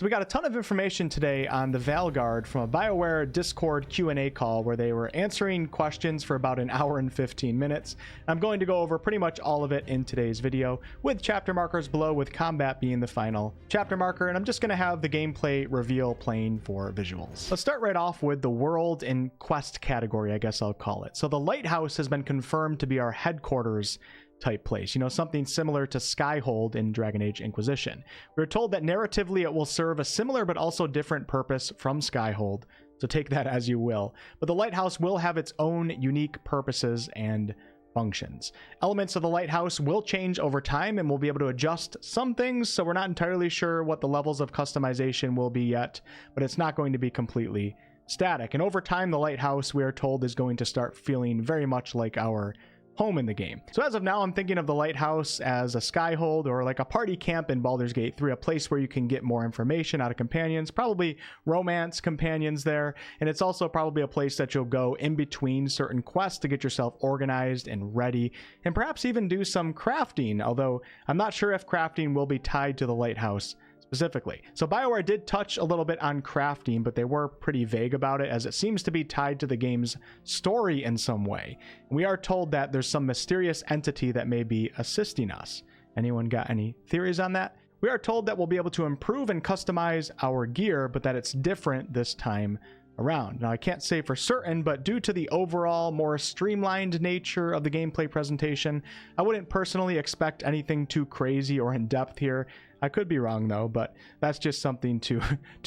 So we got a ton of information today on the Veilguard from a BioWare Discord Q&A call where they were answering questions for about an hour and 15 minutes. I'm going to go over pretty much all of it in today's video, with chapter markers below, with combat being the final chapter marker, and I'm just going to have the gameplay reveal playing for visuals. Let's start right off with the world and quest category, I guess I'll call it. So the Lighthouse has been confirmed to be our headquarters type place, something similar to Skyhold in Dragon Age Inquisition. We're told that narratively it will serve a similar but also different purpose from Skyhold, so take that as you will. But the Lighthouse will have its own unique purposes and functions. Elements of the Lighthouse will change over time, and we'll be able to adjust some things, so we're not entirely sure what the levels of customization will be yet, but it's not going to be completely static. And over time, the Lighthouse, we are told, is going to start feeling very much like our home in the game. So as of now, I'm thinking of the Lighthouse as a Skyhold or like a party camp in Baldur's Gate 3, a place where you can get more information out of companions, probably romance companions there, and it's also probably a place that you'll go in between certain quests to get yourself organized and ready, and perhaps even do some crafting, although I'm not sure if crafting will be tied to the Lighthouse specifically. So BioWare did touch a little bit on crafting, but they were pretty vague about it, as it seems to be tied to the game's story in some way. And we are told that there's some mysterious entity that may be assisting us. Anyone got any theories on that? We are told that we'll be able to improve and customize our gear, but that it's different this time around. Now, I can't say for certain, but due to the overall more streamlined nature of the gameplay presentation, I wouldn't personally expect anything too crazy or in-depth here. I could be wrong though, but that's just something to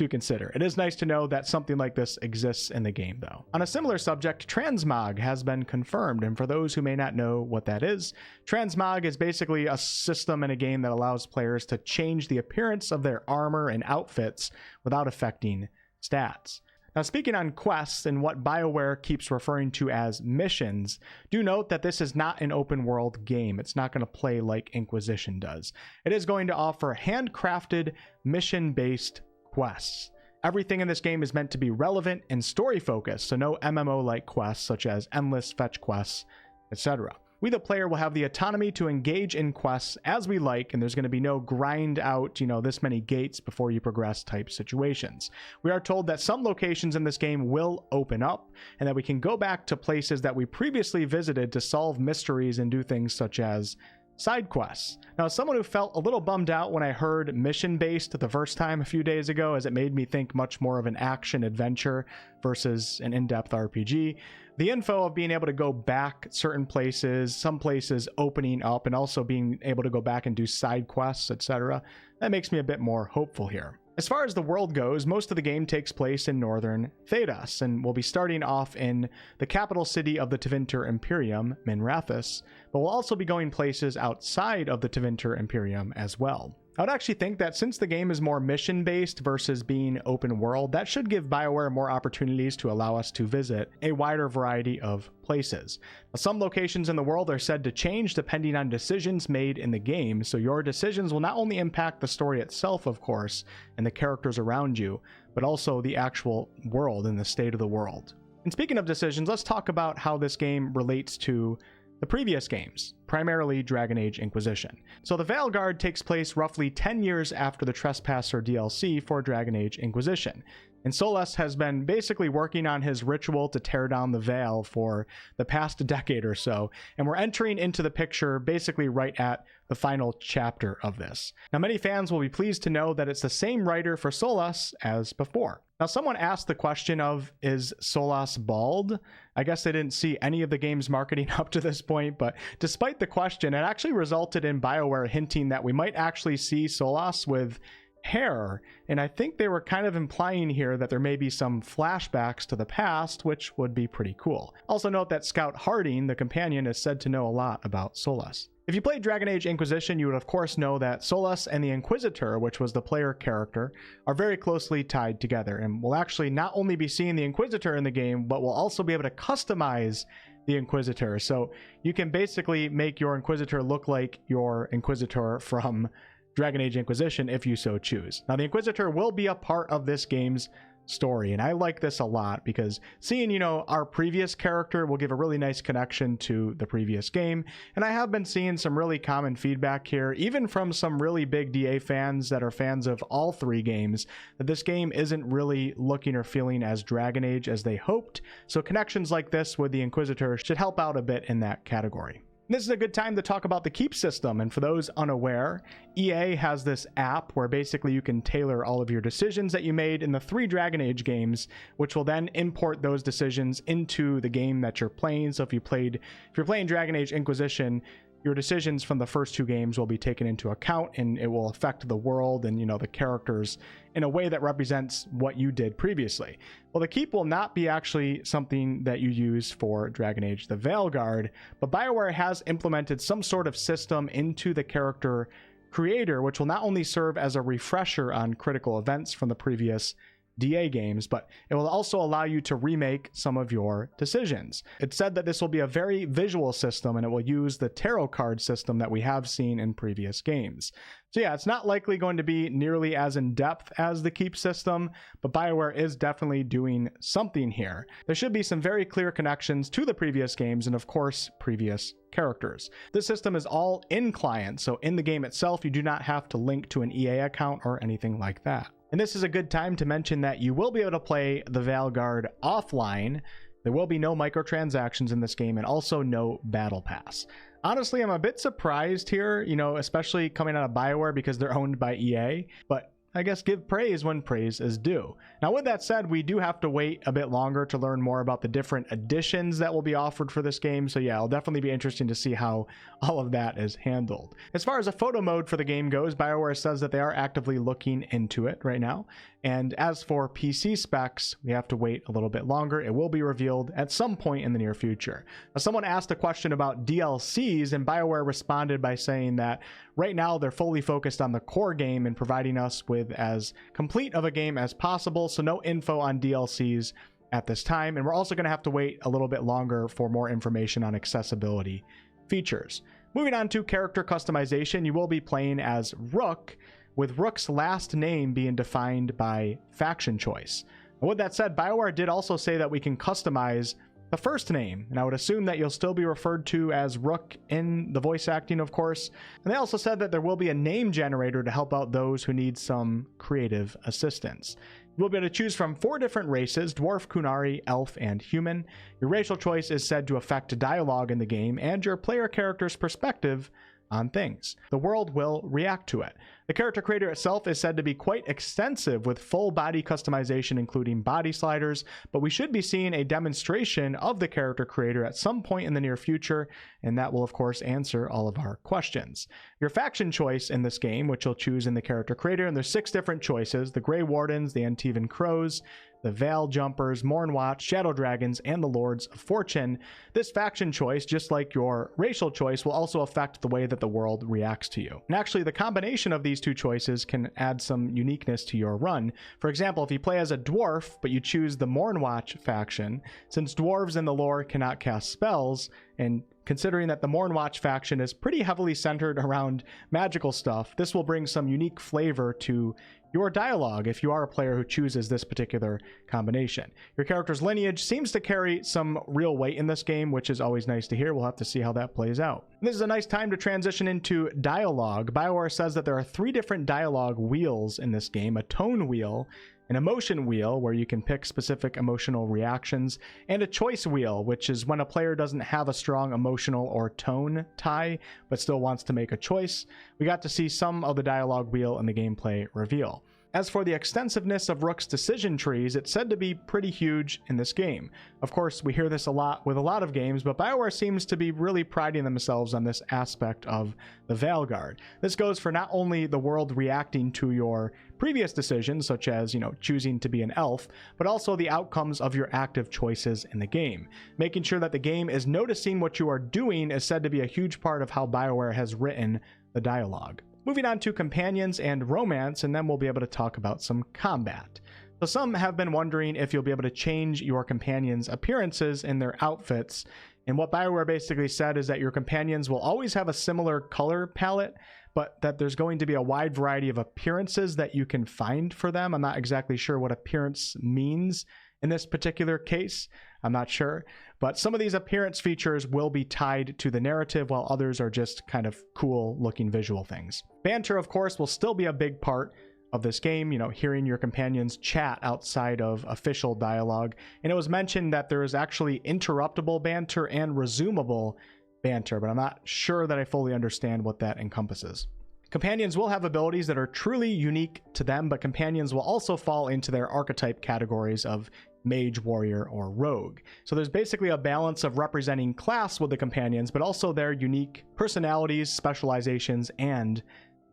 consider. It is nice to know that something like this exists in the game though. On a similar subject, Transmog has been confirmed, and for those who may not know what that is, Transmog is basically a system in a game that allows players to change the appearance of their armor and outfits without affecting stats. Now, speaking on quests and what BioWare keeps referring to as missions, do note that this is not an open world game. It's not going to play like Inquisition does. It is going to offer handcrafted, mission-based quests. Everything in this game is meant to be relevant and story-focused, so no MMO-like quests such as endless fetch quests, etc. We, the player, will have the autonomy to engage in quests as we like, and there's going to be no grind out, this many gates before you progress type situations. We are told that some locations in this game will open up, and that we can go back to places that we previously visited to solve mysteries and do things such as side quests. Now, as someone who felt a little bummed out when I heard mission-based the first time a few days ago, as it made me think much more of an action adventure versus an in-depth RPG, the info of being able to go back certain places, some places opening up, and also being able to go back and do side quests, etc., that makes me a bit more hopeful here. As far as the world goes, most of the game takes place in northern Thedas, and we'll be starting off in the capital city of the Tevinter Imperium, Minrathous, but we'll also be going places outside of the Tevinter Imperium as well. I would actually think that since the game is more mission-based versus being open world, that should give BioWare more opportunities to allow us to visit a wider variety of places. Now, some locations in the world are said to change depending on decisions made in the game, so your decisions will not only impact the story itself, of course, and the characters around you, but also the actual world and the state of the world. And speaking of decisions, let's talk about how this game relates to the previous games, primarily Dragon Age Inquisition. So the Veilguard takes place roughly 10 years after the Trespasser DLC for Dragon Age Inquisition, and Solas has been basically working on his ritual to tear down the veil for the past decade or so, and we're entering into the picture basically right at the final chapter of this. Now, many fans will be pleased to know that it's the same writer for Solas as before. Now, someone asked the question of, is Solas bald? I guess they didn't see any of the game's marketing up to this point, but despite the question, it actually resulted in BioWare hinting that we might actually see Solas with hair, and I think they were kind of implying here that there may be some flashbacks to the past, which would be pretty cool. Also note that Scout Harding, the companion, is said to know a lot about Solas. If you played Dragon Age Inquisition, you would of course know that Solas and the Inquisitor, which was the player character, are very closely tied together, and we'll actually not only be seeing the Inquisitor in the game, but we'll also be able to customize the Inquisitor. So you can basically make your Inquisitor look like your Inquisitor from Dragon Age Inquisition if you so choose. Now, the Inquisitor will be a part of this game's story. And I like this a lot because seeing, you know, our previous character will give a really nice connection to the previous game. And I have been seeing some really common feedback here, even from some really big DA fans that are fans of all 3 games, that this game isn't really looking or feeling as Dragon Age as they hoped. So connections like this with the Inquisitor should help out a bit in that category. This is a good time to talk about the keep system, and for those unaware, EA has this app where basically you can tailor all of your decisions that you made in the 3 Dragon Age games, which will then import those decisions into the game that you're playing. So if you're playing Dragon Age Inquisition, your decisions from the first 2 games will be taken into account, and it will affect the world and, you know, the characters in a way that represents what you did previously. Well, the keep will not be actually something that you use for Dragon Age the Veilguard, but BioWare has implemented some sort of system into the character creator, which will not only serve as a refresher on critical events from the previous DA games, but it will also allow you to remake some of your decisions. It's said that this will be a very visual system, and it will use the tarot card system that we have seen in previous games. So yeah, it's not likely going to be nearly as in-depth as the keep system, but BioWare is definitely doing something here. There should be some very clear connections to the previous games and, of course, previous characters. This system is all in client, so in the game itself, you do not have to link to an EA account or anything like that. And this is a good time to mention that you will be able to play the Veilguard offline. There will be no microtransactions in this game and also no battle pass. Honestly, I'm a bit surprised here, you know, especially coming out of BioWare because they're owned by EA, but I guess give praise when praise is due. Now, with that said, we do have to wait a bit longer to learn more about the different additions that will be offered for this game. So yeah, it'll definitely be interesting to see how all of that is handled. As far as a photo mode for the game goes, BioWare says that they are actively looking into it right now. And as for PC specs, we have to wait a little bit longer. It will be revealed at some point in the near future. Now, someone asked a question about DLCs, and BioWare responded by saying that right now they're fully focused on the core game and providing us with as complete of a game as possible, so no info on DLCs at this time. And we're also going to have to wait a little bit longer for more information on accessibility features. Moving on to character customization, you will be playing as Rook, with Rook's last name being defined by faction choice. And with that said, BioWare did also say that we can customize the first name, and I would assume that you'll still be referred to as Rook in the voice acting, of course. And they also said that there will be a name generator to help out those who need some creative assistance. You will be able to choose from 4 different races: Dwarf, Kunari, Elf, and Human. Your racial choice is said to affect dialogue in the game and your player character's perspective on things. The world will react to it. The character creator itself is said to be quite extensive, with full body customization including body sliders, but we should be seeing a demonstration of the character creator at some point in the near future, and that will of course answer all of our questions. Your faction choice in this game, which you'll choose in the character creator, and there's 6 different choices: the Grey Wardens, the Antivan Crows, the Veil Jumpers, Mornwatch, Shadow Dragons, and the Lords of Fortune. This faction choice, just like your racial choice, will also affect the way that the world reacts to you. And actually, the combination of these 2 choices can add some uniqueness to your run. For example, if you play as a dwarf, but you choose the Mornwatch faction, since dwarves in the lore cannot cast spells, and considering that the Mornwatch faction is pretty heavily centered around magical stuff, this will bring some unique flavor to your dialogue if you are a player who chooses this particular combination. Your character's lineage seems to carry some real weight in this game, which is always nice to hear. We'll have to see how that plays out. And this is a nice time to transition into dialogue. BioWare says that there are 3 different dialogue wheels in this game: a tone wheel, an emotion wheel where you can pick specific emotional reactions, and a choice wheel, which is when a player doesn't have a strong emotional or tone tie but still wants to make a choice. We got to see some of the dialogue wheel in the gameplay reveal. As for the extensiveness of Rook's decision trees, it's said to be pretty huge in this game. Of course, we hear this a lot with a lot of games, but BioWare seems to be really priding themselves on this aspect of the Veilguard. This goes for not only the world reacting to your previous decisions, such as, you know, choosing to be an elf, but also the outcomes of your active choices in the game. Making sure that the game is noticing what you are doing is said to be a huge part of how BioWare has written the dialogue. Moving on to companions and romance, and then we'll be able to talk about some combat. So some have been wondering if you'll be able to change your companions' appearances and their outfits. And what BioWare basically said is that your companions will always have a similar color palette, but that there's going to be a wide variety of appearances that you can find for them. I'm not exactly sure what appearance means in this particular case. I'm not sure, but some of these appearance features will be tied to the narrative, while others are just kind of cool looking visual things. Banter, of course, will still be a big part of this game, you know, hearing your companions chat outside of official dialogue. And it was mentioned that there is actually interruptible banter and resumable banter, but I'm not sure that I fully understand what that encompasses. Companions will have abilities that are truly unique to them, but companions will also fall into their archetype categories of mage, warrior, or rogue. So there's basically a balance of representing class with the companions, but also their unique personalities, specializations, and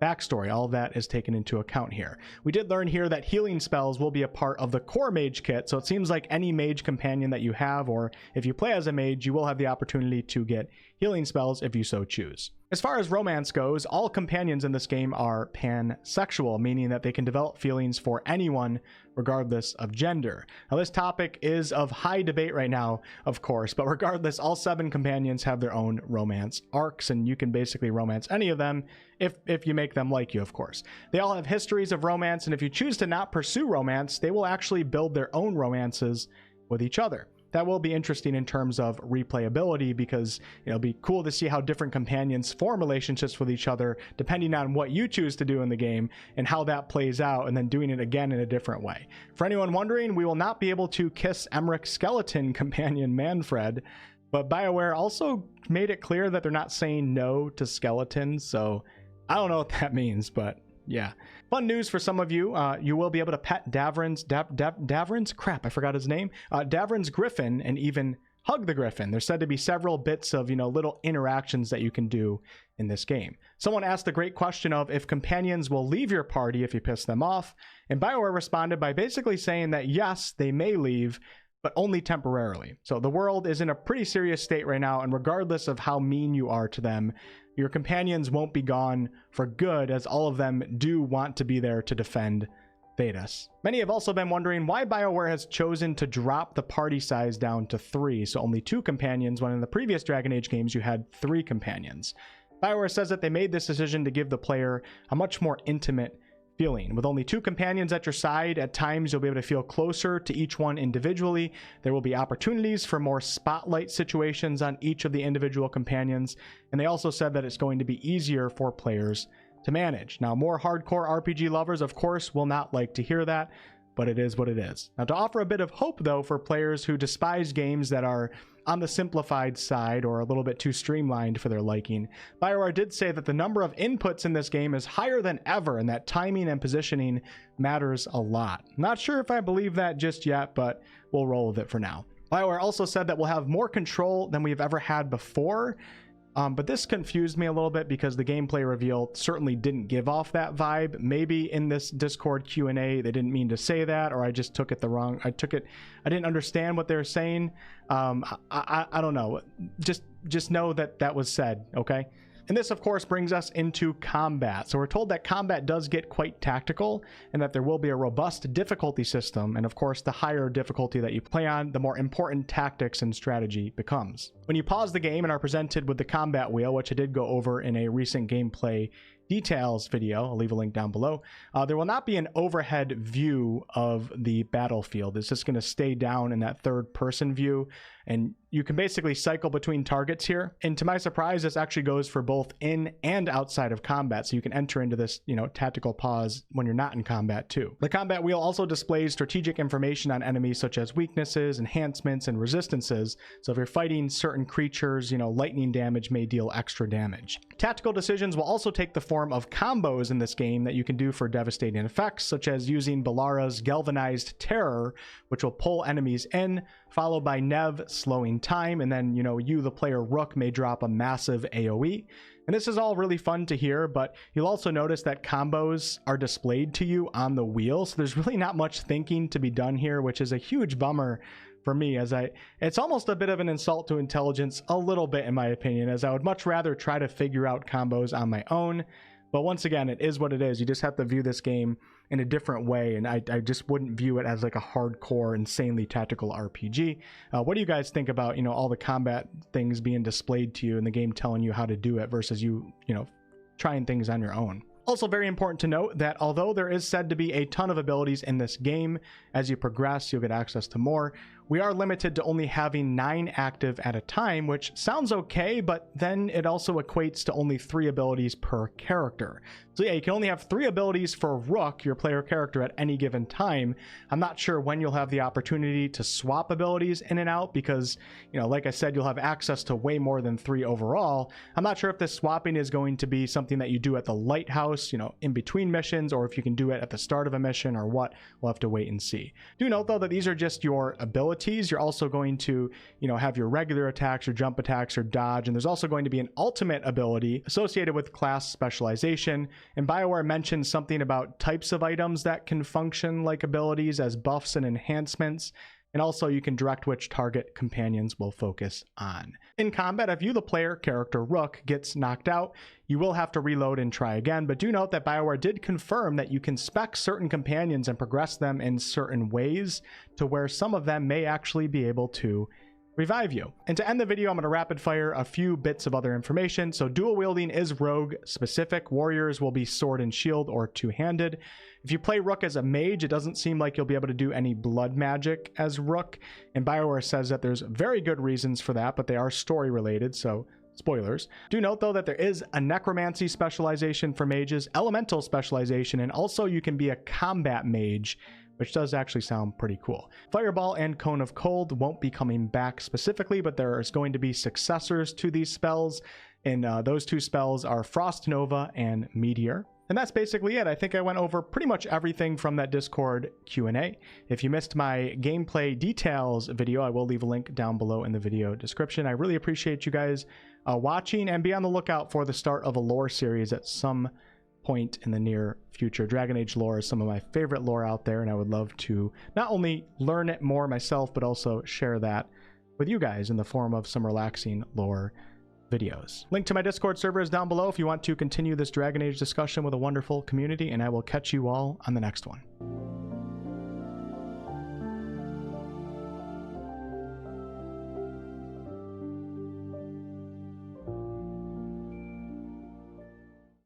backstory. All of that is taken into account here. We did learn here that healing spells will be a part of the core mage kit, so it seems like any mage companion that you have, or if you play as a mage, you will have the opportunity to get healing spells if you so choose. As far as romance goes, all companions in this game are pansexual, meaning that they can develop feelings for anyone regardless of gender. Now, this topic is of high debate right now, of course, but regardless, all 7 companions have their own romance arcs, and you can basically romance any of them if you make them like you, of course. They all have histories of romance, and if you choose to not pursue romance, they will actually build their own romances with each other. That will be interesting in terms of replayability, because it'll be cool to see how different companions form relationships with each other depending on what you choose to do in the game and how that plays out, and then doing it again in a different way. For anyone wondering, we will not be able to kiss Emmerich's skeleton companion Manfred, but BioWare also made it clear that they're not saying no to skeletons, so I don't know what that means, but yeah. Fun news for some of you. You will be able to pet Davrin's crap, I forgot his name. Davrin's griffin, and even hug the griffin. There's said to be several bits of, little interactions that you can do in this game. Someone asked the great question of if companions will leave your party if you piss them off, and BioWare responded by basically saying that yes, they may leave, but only temporarily. So the world is in a pretty serious state right now, and regardless of how mean you are to them, your companions won't be gone for good, as all of them do want to be there to defend Thedas. Many have also been wondering why BioWare has chosen to drop the party size down to 3, so only 2 companions, when in the previous Dragon Age games you had 3 companions. BioWare says that they made this decision to give the player a much more intimate feeling. With only 2 companions at your side, at times you'll be able to feel closer to each one individually. There will be opportunities for more spotlight situations on each of the individual companions, and they also said that it's going to be easier for players to manage. Now, more hardcore RPG lovers, of course, will not like to hear that, but it is what it is. Now, to offer a bit of hope, though, for players who despise games that are on the simplified side or a little bit too streamlined for their liking, BioWare did say that the number of inputs in this game is higher than ever, and that timing and positioning matters a lot. Not sure if I believe that just yet, but we'll roll with it for now. BioWare also said that we'll have more control than we've ever had before, but this confused me a little bit because the gameplay reveal certainly didn't give off that vibe. Maybe in this Discord Q&A they didn't mean to say that, or I just took it the wrong. I didn't understand what they were saying. I don't know. Just know that was said, okay? And this, of course, brings us into combat. So we're told that combat does get quite tactical, and that there will be a robust difficulty system. And of course, the higher difficulty that you play on, the more important tactics and strategy becomes. When you pause the game and are presented with the combat wheel, which I did go over in a recent gameplay details video, I'll leave a link down below, there will not be an overhead view of the battlefield. It's just going to stay down in that third person view, and you can basically cycle between targets here. And to my surprise, this actually goes for both in and outside of combat, so you can enter into this, tactical pause when you're not in combat too. The combat wheel also displays strategic information on enemies such as weaknesses, enhancements, and resistances. So if you're fighting certain creatures, lightning damage may deal extra damage. Tactical decisions will also take the form of combos in this game that you can do for devastating effects, such as using Balara's Galvanized Terror, which will pull enemies in, followed by Nev slowing time, and then, you, the player Rook, may drop a massive AoE. And this is all really fun to hear, but you'll also notice that combos are displayed to you on the wheel, so there's really not much thinking to be done here, which is a huge bummer for me, as it's almost a bit of an insult to intelligence, a little bit in my opinion, as I would much rather try to figure out combos on my own. But once again, it is what it is. You just have to view this game in a different way, and I just wouldn't view it as like a hardcore, insanely tactical RPG. What do you guys think about, all the combat things being displayed to you in the game telling you how to do it versus you trying things on your own. Also very important to note that although there is said to be a ton of abilities in this game, as you progress you'll get access to more, we are limited to only having 9 active at a time, which sounds okay, but then it also equates to only 3 abilities per character. So yeah, you can only have 3 abilities for Rook, your player character, at any given time. I'm not sure when you'll have the opportunity to swap abilities in and out because, you know, like I said, you'll have access to way more than 3 overall. I'm not sure if this swapping is going to be something that you do at the Lighthouse, you know, in between missions, or if you can do it at the start of a mission or what. We'll have to wait and see. Do note though that these are just your abilities. You're also going to, you know, have your regular attacks, your jump attacks, or dodge, and there's also going to be an ultimate ability associated with class specialization. And BioWare mentions something about types of items that can function like abilities as buffs and enhancements. And also you can direct which target companions will focus on. In combat, if you, the player character Rook, gets knocked out, you will have to reload and try again, but do note that BioWare did confirm that you can spec certain companions and progress them in certain ways to where some of them may actually be able to revive you. And to end the video, I'm going to rapid fire a few bits of other information. So dual wielding is rogue specific. Warriors will be sword and shield or two-handed. If you play Rook as a mage, it doesn't seem like you'll be able to do any blood magic as Rook. And BioWare says that there's very good reasons for that, but they are story related, so spoilers. Do note though that there is a necromancy specialization for mages, elemental specialization, and also you can be a combat mage, which does actually sound pretty cool. Fireball and Cone of Cold won't be coming back specifically, but there is going to be successors to these spells, and those 2 spells are Frost Nova and Meteor. And that's basically it. I think I went over pretty much everything from that Discord Q&A. If you missed my gameplay details video, I will leave a link down below in the video description. I really appreciate you guys watching, and be on the lookout for the start of a lore series at some point in the near future. Dragon Age lore is some of my favorite lore out there, and I would love to not only learn it more myself, but also share that with you guys in the form of some relaxing lore videos. Link to my Discord server is down below if you want to continue this Dragon Age discussion with a wonderful community, and I will catch you all on the next one.